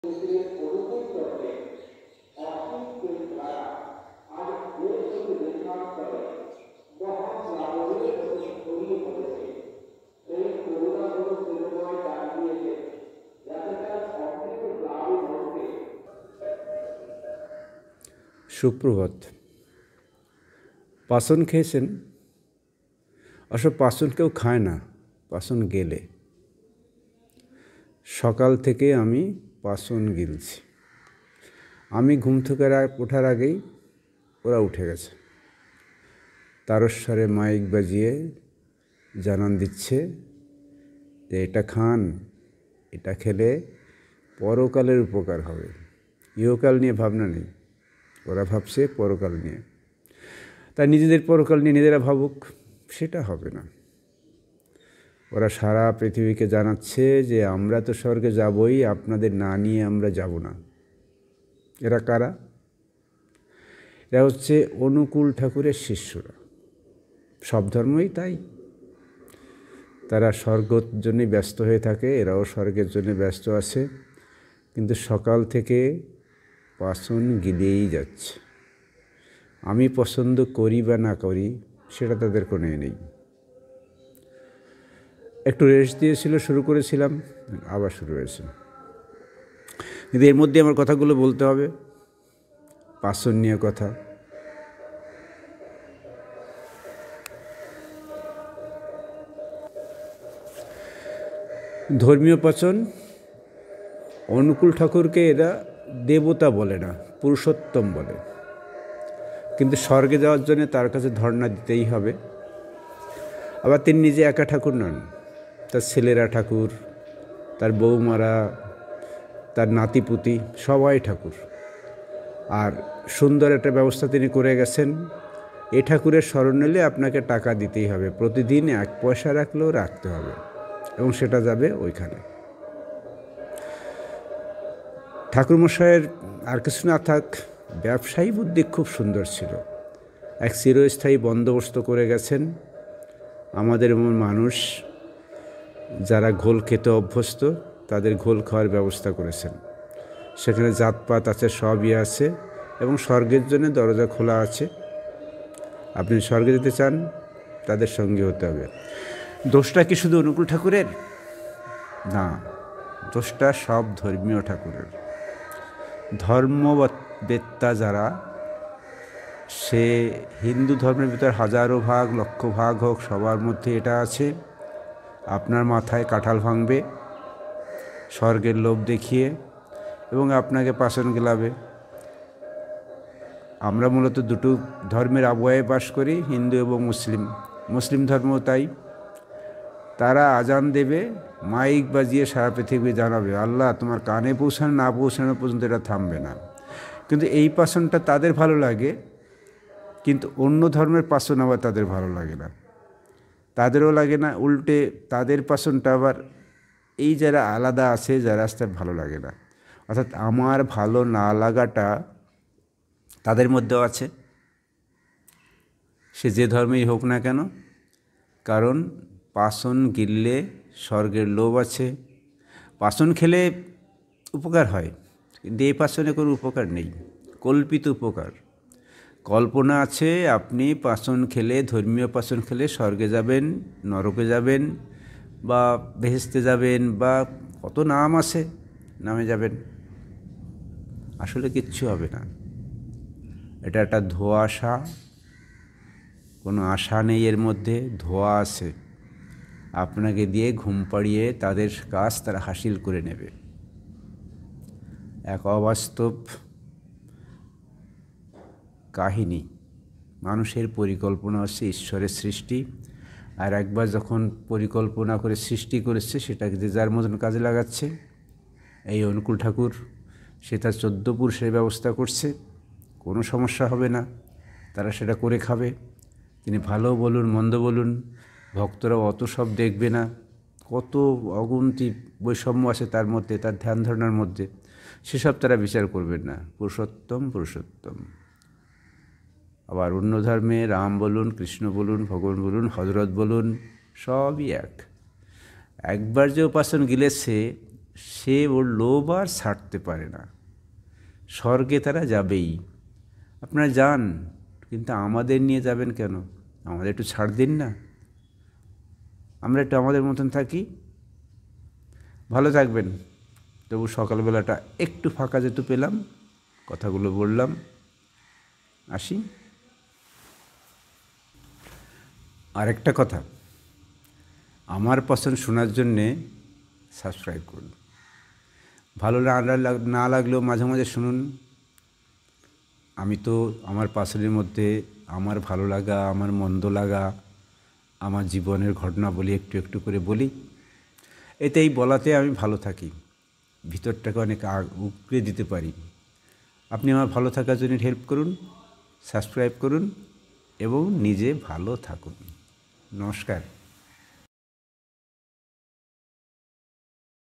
সুপ্রভাত। পাসন খেয়েছেন? আসলে পাসন কেউ খায় না, পাসন গেলে। সকাল থেকে আমি পাসন গিলছি। আমি ঘুম থেকে ওঠার আগেই ওরা উঠে গেছে। তারস্বরে মাইক বাজিয়ে জানান দিচ্ছে যে এটা খান, এটা খেলে পরকালের উপকার হবে। ইহকাল নিয়ে ভাবনা নেই, ওরা ভাবছে পরকাল নিয়ে। তাই নিজেদের পরকাল নিয়ে নিজেরা ভাবুক, সেটা হবে না। ওরা সারা পৃথিবীকে জানাচ্ছে যে আমরা তো স্বর্গে যাবই, আপনাদের না নিয়ে আমরা যাব না। এরা কারা? এরা হচ্ছে অনুকূল ঠাকুরের শিষ্যরা। সব ধর্মই তাই। তারা স্বর্গের জন্যই ব্যস্ত হয়ে থাকে, এরাও স্বর্গের জন্য ব্যস্ত আছে, কিন্তু সকাল থেকে পাসন গিলেই যাচ্ছে। আমি পছন্দ করি বা না করি সেটা তাদের কোনো নেই। একটু রেস্ট দিয়েছিল, শুরু করেছিলাম, আবার শুরু হয়েছে। কিন্তু এর মধ্যে আমার কথাগুলো বলতে হবে, পাসন নিয়ে কথা। ধর্মীয় পাচন, অনুকূল ঠাকুরকে এরা দেবতা বলে না, পুরুষোত্তম বলে। কিন্তু স্বর্গে যাওয়ার জন্য তার কাছে ধর্ণা দিতেই হবে। আবার তিনি নিজে একা ঠাকুর নন, তার ছেলেরা ঠাকুর, তার বৌমারা, তার নাতিপুতি সবাই ঠাকুর। আর সুন্দর একটা ব্যবস্থা তিনি করে গেছেন। এই ঠাকুরের শরণ নিলে আপনাকে টাকা দিতেই হবে, প্রতিদিন 1 পয়সা রাখলেও রাখতে হবে, এবং সেটা যাবে ওইখানে। ঠাকুরমশাইয়ের আর কিছু না থাক, ব্যবসায়ী বুদ্ধি খুব সুন্দর ছিল। এক চিরস্থায়ী বন্দোবস্ত করে গেছেন। আমাদের এমন মানুষ যারা ঘোল খেতে অভ্যস্ত, তাদের ঘোল খাওয়ার ব্যবস্থা করেছেন। সেখানে জাতপাত আছে, সবই আছে, এবং স্বর্গের জন্য দরজা খোলা আছে। আপনি স্বর্গে যেতে চান, তাদের সঙ্গে হতে হবে। দোষটা কি শুধু অনুকূল ঠাকুরের? না, দোষটা সব ধর্মীয় ঠাকুরের। ধর্মবেত্তা যারা, সে হিন্দু ধর্মের ভিতর হাজারো ভাগ, লক্ষ ভাগ হোক, সবার মধ্যে এটা আছে, আপনার মাথায় কাঁঠাল ভাঙবে স্বর্গের লোভ দেখিয়ে, এবং আপনাকে পাসন গেলাবে। আমরা মূলত দুটো ধর্মের আবহাওয়ায় বাস করি, হিন্দু এবং মুসলিম। মুসলিম ধর্মও তাই। তারা আজান দেবে, মাইক বাজিয়ে সারা পৃথিবী জানাবে, আল্লাহ তোমার কানে পৌঁছানো না পৌঁছানো পর্যন্ত এটা থামবে না। কিন্তু এই পাসনটা তাদের ভালো লাগে, কিন্তু অন্য ধর্মের পাসন আবার তাদের ভালো লাগে না, তাদেরও লাগে না। উল্টে তাদের পাসনটা আবার এই যারা আলাদা আছে, যারা তার ভালো লাগে না। অর্থাৎ আমার ভালো না লাগাটা তাদের মধ্যেও আছে, সে যে ধর্মেই হোক না কেন। কারণ পাসন গিললে স্বর্গের লোভ আছে। পাসন খেলে উপকার হয়, কিন্তু এই পাসনে কোনো উপকার নেই, কল্পিত উপকার। কল্পনা আছে আপনি পাসন খেলে, ধর্মীয় পাসন খেলে স্বর্গে যাবেন, নরকে যাবেন, বা বেহেশতে যাবেন, বা কত নাম আছে, নামে যাবেন। আসলে কিচ্ছু হবে না। এটা একটা ধোঁয়াশা, কোনো আশা নেই এর মধ্যে, ধোঁয়া আছে। আপনাকে দিয়ে ঘুম পাড়িয়ে তাদের কাজ তারা হাসিল করে নেবে। এক অবাস্তব কাহিনী। মানুষের পরিকল্পনা হচ্ছে ঈশ্বরের সৃষ্টি, আর একবার যখন পরিকল্পনা করে সৃষ্টি করেছে, সেটাকে যে যার মতন কাজে লাগাচ্ছে। এই অনুকূল ঠাকুর, সে তার 14 পুরুষের ব্যবস্থা করছে, কোনো সমস্যা হবে না, তারা সেটা করে খাবে। তিনি ভালো বলুন মন্দ বলুন, ভক্তরা অত সব দেখবে না। কত অগুন্তি বৈষম্য আছে তার মধ্যে, তার ধ্যান ধারণার মধ্যে, সেসব তারা বিচার করবেন না। পুরুষোত্তম পুরুষোত্তম। আবার অন্য ধর্মে রাম বলুন, কৃষ্ণ বলুন, ভগবান বলুন, হজরত বলুন, সবই এক। একবার যে উপাসন গিলেছে, সে ওর লোভ আর ছাড়তে পারে না। স্বর্গে তারা যাবেই। আপনারা যান, কিন্তু আমাদের নিয়ে যাবেন কেন? আমাদের একটু ছাড় দিন না, আমরা একটু আমাদের মতন থাকি। ভালো থাকবেন। তবু সকালবেলাটা একটু ফাঁকা যেহেতু পেলাম, কথাগুলো বললাম। আসি। আরেকটা কথা, আমার পছন্দ শোনার জন্যে সাবস্ক্রাইব করুন। ভালো না লাগলেও মাঝে মাঝে শুনুন। আমি তো আমার পাশালির মধ্যে আমার ভালো লাগা, আমার মন্দ লাগা, আমার জীবনের ঘটনা বলি, একটু একটু করে বলি। এতে এই বলাতে আমি ভালো থাকি, ভিতরটাকে অনেক উগড়ে দিতে পারি। আপনি আমার ভালো থাকার জন্য হেল্প করুন, সাবস্ক্রাইব করুন এবং নিজে ভালো থাকুন। নমস্কার।